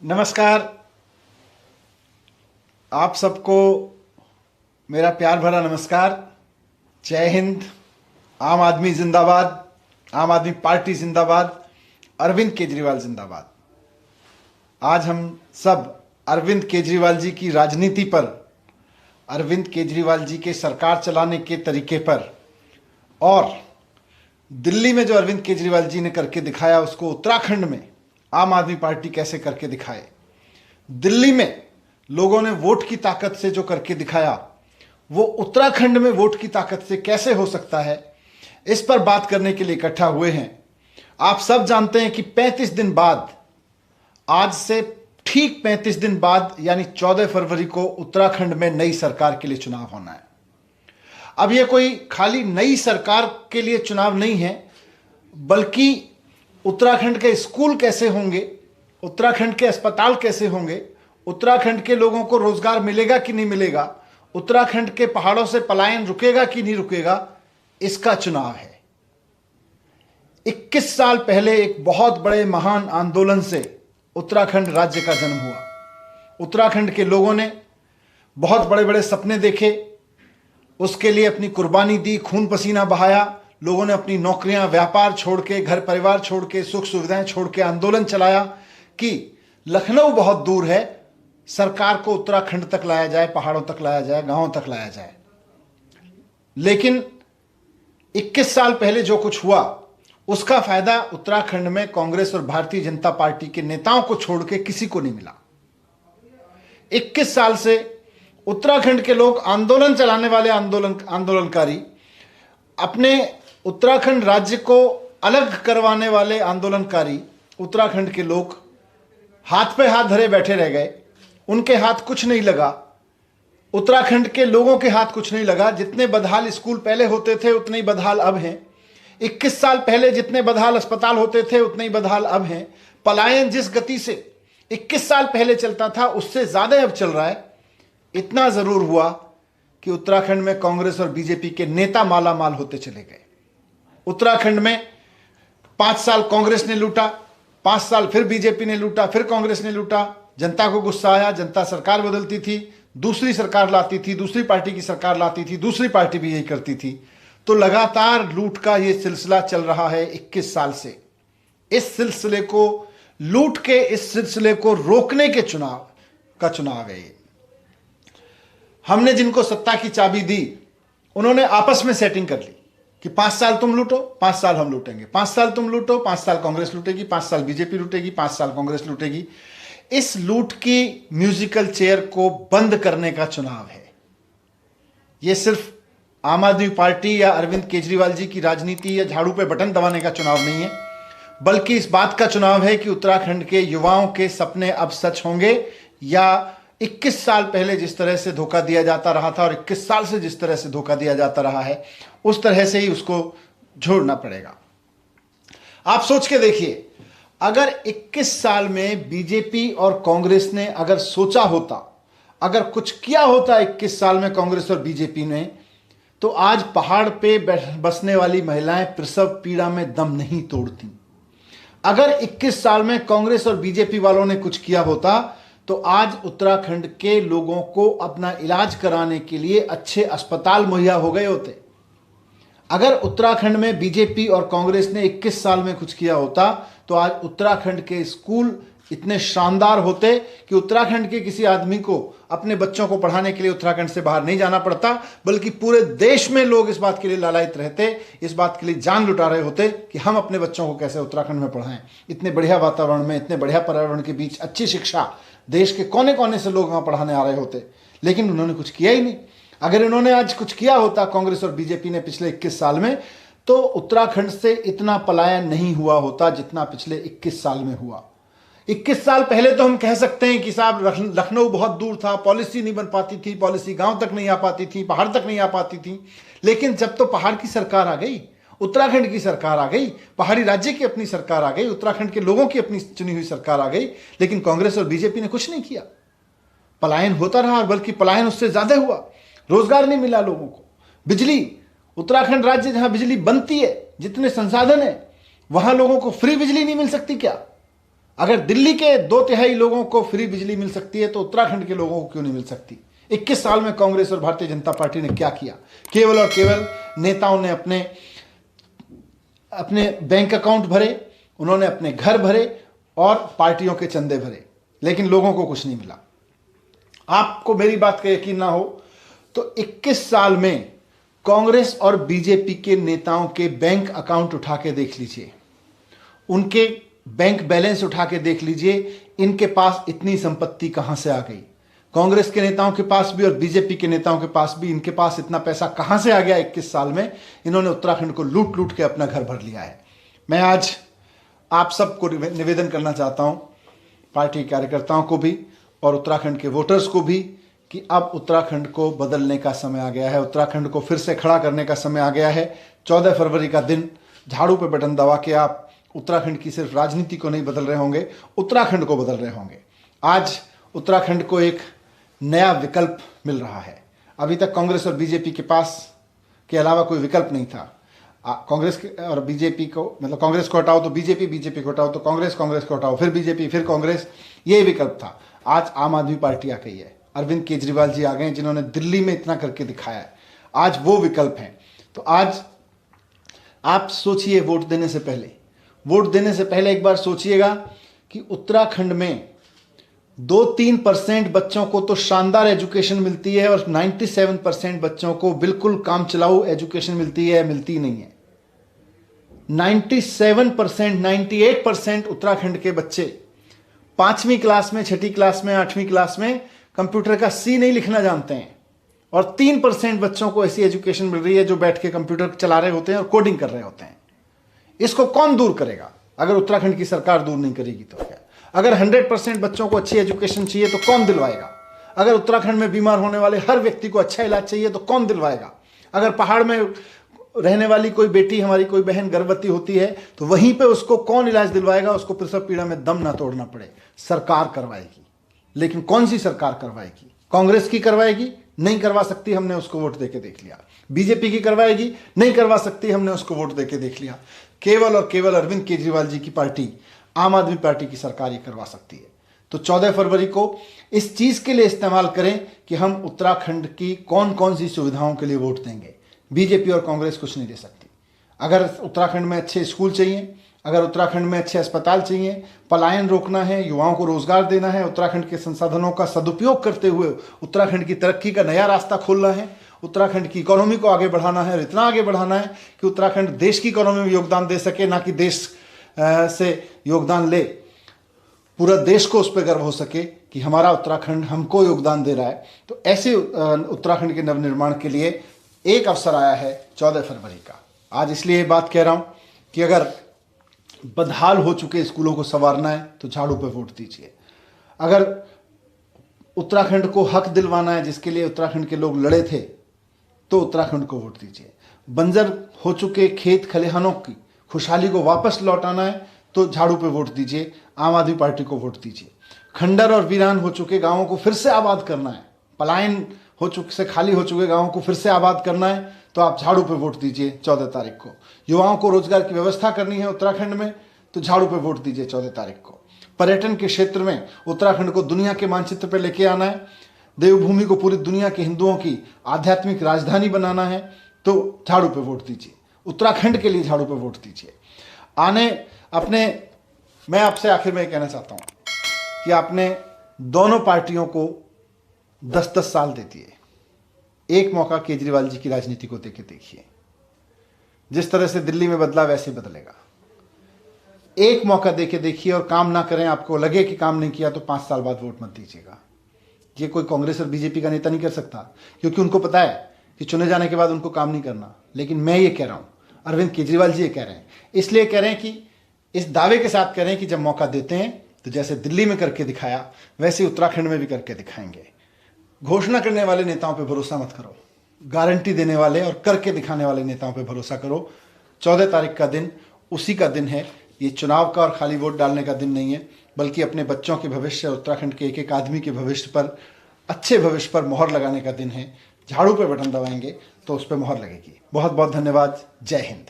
नमस्कार। आप सबको मेरा प्यार भरा नमस्कार। जय हिंद। आम आदमी जिंदाबाद, आम आदमी पार्टी जिंदाबाद, अरविंद केजरीवाल जिंदाबाद। आज हम सब अरविंद केजरीवाल जी की राजनीति पर, अरविंद केजरीवाल जी के सरकार चलाने के तरीके पर और दिल्ली में जो अरविंद केजरीवाल जी ने करके दिखाया उसको उत्तराखंड में आम आदमी पार्टी कैसे करके दिखाए, दिल्ली में लोगों ने वोट की ताकत से जो करके दिखाया वो उत्तराखंड में वोट की ताकत से कैसे हो सकता है, इस पर बात करने के लिए इकट्ठा हुए हैं। आप सब जानते हैं कि 35 दिन बाद, आज से ठीक 35 दिन बाद यानी 14 फरवरी को उत्तराखंड में नई सरकार के लिए चुनाव होना है। अब यह कोई खाली नई सरकार के लिए चुनाव नहीं है, बल्कि उत्तराखंड के स्कूल कैसे होंगे, उत्तराखंड के अस्पताल कैसे होंगे, उत्तराखंड के लोगों को रोजगार मिलेगा कि नहीं मिलेगा, उत्तराखंड के पहाड़ों से पलायन रुकेगा कि नहीं रुकेगा, इसका चुनाव है। 21 साल पहले एक बहुत बड़े महान आंदोलन से उत्तराखंड राज्य का जन्म हुआ। उत्तराखंड के लोगों ने बहुत बड़े बड़े सपने देखे, उसके लिए अपनी कुर्बानी दी, खून पसीना बहाया। लोगों ने अपनी नौकरियां, व्यापार छोड़ के, घर परिवार छोड़ के, सुख सुविधाएं छोड़ के आंदोलन चलाया कि लखनऊ बहुत दूर है, सरकार को उत्तराखंड तक लाया जाए, पहाड़ों तक लाया जाए, गांवों तक लाया जाए। लेकिन 21 साल पहले जो कुछ हुआ उसका फायदा उत्तराखंड में कांग्रेस और भारतीय जनता पार्टी के नेताओं को छोड़ के किसी को नहीं मिला। 21 साल से उत्तराखंड के लोग, आंदोलन चलाने वाले आंदोलनकारी, अपने उत्तराखंड राज्य को अलग करवाने वाले आंदोलनकारी, उत्तराखंड के लोग हाथ पे हाथ धरे बैठे रह गए। उनके हाथ कुछ नहीं लगा, उत्तराखंड के लोगों के हाथ कुछ नहीं लगा। जितने बदहाल स्कूल पहले होते थे उतने ही बदहाल अब हैं। 21 साल पहले जितने बदहाल अस्पताल होते थे उतने ही बदहाल अब हैं। पलायन जिस गति से 21 साल पहले चलता था उससे ज्यादा अब चल रहा है। इतना जरूर हुआ कि उत्तराखंड में कांग्रेस और बीजेपी के नेता माला माल होते चले गए। उत्तराखंड में 5 साल कांग्रेस ने लूटा, 5 साल फिर बीजेपी ने लूटा, फिर कांग्रेस ने लूटा। जनता को गुस्सा आया, जनता सरकार बदलती थी, दूसरी सरकार लाती थी, दूसरी पार्टी की सरकार लाती थी, दूसरी पार्टी भी यही करती थी। तो लगातार लूट का यह सिलसिला चल रहा है 21 साल से। इस सिलसिले को, लूट के इस सिलसिले को रोकने के चुनाव है ये। हमने जिनको सत्ता की चाबी दी उन्होंने आपस में सेटिंग कर ली कि 5 साल तुम लूटो, 5 साल हम लूटेंगे, 5 साल तुम लूटो, 5 साल कांग्रेस लूटेगी, 5 साल बीजेपी लूटेगी, 5 साल कांग्रेस लूटेगी। इस लूट की म्यूजिकल चेयर को बंद करने का चुनाव है। यह सिर्फ आम आदमी पार्टी या अरविंद केजरीवाल जी की राजनीति या झाड़ू पे बटन दबाने का चुनाव नहीं है, बल्कि इस बात का चुनाव है कि उत्तराखंड के युवाओं के सपने अब सच होंगे या 21 साल पहले जिस तरह से धोखा दिया जाता रहा था और 21 साल से जिस तरह से धोखा दिया जाता रहा है उस तरह से ही उसको छोड़ना पड़ेगा। आप सोच के देखिए, अगर 21 साल में बीजेपी और कांग्रेस ने अगर सोचा होता, अगर कुछ किया होता 21 साल में कांग्रेस और बीजेपी ने, तो आज पहाड़ पे बसने वाली महिलाएं प्रसव पीड़ा में दम नहीं तोड़ती। अगर 21 साल में कांग्रेस और बीजेपी वालों ने कुछ किया होता तो आज उत्तराखंड के लोगों को अपना इलाज कराने के लिए अच्छे अस्पताल मुहैया हो गए होते। अगर उत्तराखंड में बीजेपी और कांग्रेस ने 21 साल में कुछ किया होता तो आज उत्तराखंड के स्कूल इतने शानदार होते कि उत्तराखंड के किसी आदमी को अपने बच्चों को पढ़ाने के लिए उत्तराखंड से बाहर नहीं जाना पड़ता, बल्कि पूरे देश में लोग इस बात के लिए लालायित रहते, इस बात के लिए जान लुटा रहे होते कि हम अपने बच्चों को कैसे उत्तराखंड में पढ़ाएं। इतने बढ़िया वातावरण में, इतने बढ़िया पर्यावरण के बीच अच्छी शिक्षा, देश के कोने कोने से लोग वहां पढ़ाने आ रहे होते, लेकिन उन्होंने कुछ किया ही नहीं। अगर इन्होंने आज कुछ किया होता कांग्रेस और बीजेपी ने पिछले 21 साल में, तो उत्तराखंड से इतना पलायन नहीं हुआ होता जितना पिछले 21 साल में हुआ। 21 साल पहले तो हम कह सकते हैं कि साहब लखनऊ बहुत दूर था, पॉलिसी नहीं बन पाती थी, पॉलिसी गांव तक नहीं आ पाती थी, पहाड़ तक नहीं आ पाती थी। लेकिन जब तो पहाड़ की सरकार आ गई, उत्तराखंड की सरकार आ गई, पहाड़ी राज्य की अपनी सरकार आ गई, उत्तराखंड के लोगों की अपनी चुनी हुई सरकार आ गई, लेकिन कांग्रेस और बीजेपी ने कुछ नहीं किया। पलायन होता रहा, बल्कि पलायन उससे ज्यादा हुआ। रोजगार नहीं मिला लोगों को, बिजली, उत्तराखंड राज्य जहां बिजली बनती है, जितने संसाधन है, वहां लोगों को फ्री बिजली नहीं मिल सकती क्या? अगर दिल्ली के 2/3 लोगों को फ्री बिजली मिल सकती है तो उत्तराखंड के लोगों को क्यों नहीं मिल सकती? 21 साल में कांग्रेस और भारतीय जनता पार्टी ने क्या किया? केवल और केवल नेताओं ने अपने बैंक अकाउंट भरे, उन्होंने अपने घर भरे और पार्टियों के चंदे भरे, लेकिन लोगों को कुछ नहीं मिला। आपको मेरी बात का यकीन ना हो तो 21 साल में कांग्रेस और बीजेपी के नेताओं के बैंक अकाउंट उठा के देख लीजिए, उनके बैंक बैलेंस उठा के देख लीजिए, इनके पास इतनी संपत्ति कहां से आ गई? कांग्रेस के नेताओं के पास भी और बीजेपी के नेताओं के पास भी इनके पास इतना पैसा कहां से आ गया? 21 साल में इन्होंने उत्तराखंड को लूट लूट के अपना घर भर लिया है। मैं आज आप सबको निवेदन करना चाहता हूं, पार्टी कार्यकर्ताओं को भी और उत्तराखंड के वोटर्स को भी, कि अब उत्तराखंड को बदलने का समय आ गया है, उत्तराखंड को फिर से खड़ा करने का समय आ गया है। 14 फरवरी का दिन झाड़ू पे बटन दबा के आप उत्तराखंड की सिर्फ राजनीति को नहीं बदल रहे होंगे, उत्तराखंड को बदल रहे होंगे। आज उत्तराखंड को एक नया विकल्प मिल रहा है। अभी तक कांग्रेस और बीजेपी के पास के अलावा कोई विकल्प नहीं था। कांग्रेस के और बीजेपी को, मतलब कांग्रेस को हटाओ तो बीजेपी, बीजेपी को हटाओ तो कांग्रेस, कांग्रेस को हटाओ फिर बीजेपी, फिर कांग्रेस, ये विकल्प था। आज आम आदमी पार्टी आ गई है, अरविंद केजरीवाल जी आ गए हैं, जिन्होंने दिल्ली में इतना करके दिखाया है। आज वो विकल्प हैं। तो आज आप सोचिए, वोट देने से पहले एक बार सोचिएगा कि उत्तराखंड में 2-3% बच्चों को तो शानदार एजुकेशन मिलती है और 97% बच्चों को बिल्कुल काम चलाऊ एजुकेशन मिलती है, मिलती नहीं है। 97%, 98% उत्तराखंड के बच्चे 5वीं क्लास में, 6ठी क्लास में, 8वीं क्लास में कंप्यूटर का C नहीं लिखना जानते हैं, और 3% बच्चों को ऐसी एजुकेशन मिल रही है जो बैठ के कंप्यूटर चला रहे होते हैं और कोडिंग कर रहे होते हैं। इसको कौन दूर करेगा? अगर उत्तराखंड की सरकार दूर नहीं करेगी तो क्या? अगर 100% बच्चों को अच्छी एजुकेशन चाहिए तो कौन दिलवाएगा? अगर उत्तराखंड में बीमार होने वाले हर व्यक्ति को अच्छा इलाज चाहिए तो कौन दिलवाएगा? अगर पहाड़ में रहने वाली कोई बेटी, हमारी कोई बहन गर्भवती होती है तो वहीं पे उसको कौन इलाज दिलवाएगा? उसको प्रसव पीड़ा में दम ना तोड़ना पड़े। सरकार करवाएगी। लेकिन कौन सी सरकार करवाएगी? कांग्रेस की करवाएगी? नहीं करवा सकती, हमने उसको वोट देके देख लिया। बीजेपी की करवाएगी? नहीं करवा सकती, हमने उसको वोट देके देख लिया। केवल और केवल अरविंद केजरीवाल जी की पार्टी, आम आदमी पार्टी की सरकार ये करवा सकती है। तो 14 फरवरी को इस चीज के लिए इस्तेमाल करें कि हम उत्तराखंड की कौन कौन सी सुविधाओं के लिए वोट देंगे। बीजेपी और कांग्रेस कुछ नहीं दे सकती। अगर उत्तराखंड में अच्छे स्कूल चाहिए, अगर उत्तराखंड में अच्छे अस्पताल चाहिए, पलायन रोकना है, युवाओं को रोजगार देना है, उत्तराखंड के संसाधनों का सदुपयोग करते हुए उत्तराखंड की तरक्की का नया रास्ता खोलना है, उत्तराखंड की इकोनॉमी को आगे बढ़ाना है और इतना आगे बढ़ाना है कि उत्तराखंड देश की इकोनॉमी में योगदान दे सके, ना कि देश से योगदान ले, पूरा देश को उस पर गर्व हो सके कि हमारा उत्तराखंड हमको योगदान दे रहा है। तो ऐसे उत्तराखंड के नवनिर्माण के लिए एक अवसर आया है 14 फरवरी का। आज इसलिए ये बात कह रहा हूं कि अगर बदहाल हो चुके स्कूलों को संवारना है तो झाड़ू पे वोट दीजिए। अगर उत्तराखंड को हक दिलवाना है जिसके लिए उत्तराखंड के लोग लड़े थे तो उत्तराखंड को वोट दीजिए। बंजर हो चुके खेत खलिहानों की खुशहाली को वापस लौटाना है तो झाड़ू पे वोट दीजिए, आम आदमी पार्टी को वोट दीजिए। खंडर और वीरान हो चुके गांवों को फिर से आबाद करना है, पलायन हो चुके से खाली हो चुके गांवों को फिर से आबाद करना है तो आप झाड़ू पे वोट दीजिए 14 तारीख को। युवाओं को रोजगार की व्यवस्था करनी है उत्तराखंड में तो झाड़ू पे वोट दीजिए 14 तारीख को। पर्यटन के क्षेत्र में उत्तराखंड को दुनिया के मानचित्र पर लेके आना है, देवभूमि को पूरी दुनिया के हिंदुओं की आध्यात्मिक राजधानी बनाना है तो झाड़ू पे वोट दीजिए। उत्तराखंड के लिए झाड़ू पे वोट दीजिए। मैं आपसे आखिर में कहना चाहता हूं कि आपने दोनों पार्टियों को 10-10 साल दे दिए। एक मौका केजरीवाल जी की राजनीति को देके देखिए, जिस तरह से दिल्ली में बदला वैसे ही बदलेगा। एक मौका देके देखिए और काम ना करें, आपको लगे कि काम नहीं किया तो 5 साल बाद वोट मत दीजिएगा। ये कोई कांग्रेस और बीजेपी का नेता नहीं कर सकता, क्योंकि उनको पता है कि चुने जाने के बाद उनको काम नहीं करना। लेकिन मैं ये कह रहा हूं, अरविंद केजरीवाल जी ये कह रहे हैं, इसलिए कह रहे हैं कि इस दावे के साथ कह रहे हैं कि जब मौका देते हैं तो जैसे दिल्ली में करके दिखाया वैसे उत्तराखंड में भी करके दिखाएंगे। घोषणा करने वाले नेताओं पे भरोसा मत करो, गारंटी देने वाले और करके दिखाने वाले नेताओं पे भरोसा करो। 14 तारीख का दिन उसी का दिन है। ये चुनाव का और खाली वोट डालने का दिन नहीं है, बल्कि अपने बच्चों के भविष्य, उत्तराखंड के एक एक आदमी के भविष्य पर, अच्छे भविष्य पर मोहर लगाने का दिन है। झाड़ू पे बटन दबाएंगे तो उस पर मोहर लगेगी। बहुत बहुत धन्यवाद। जय हिंद।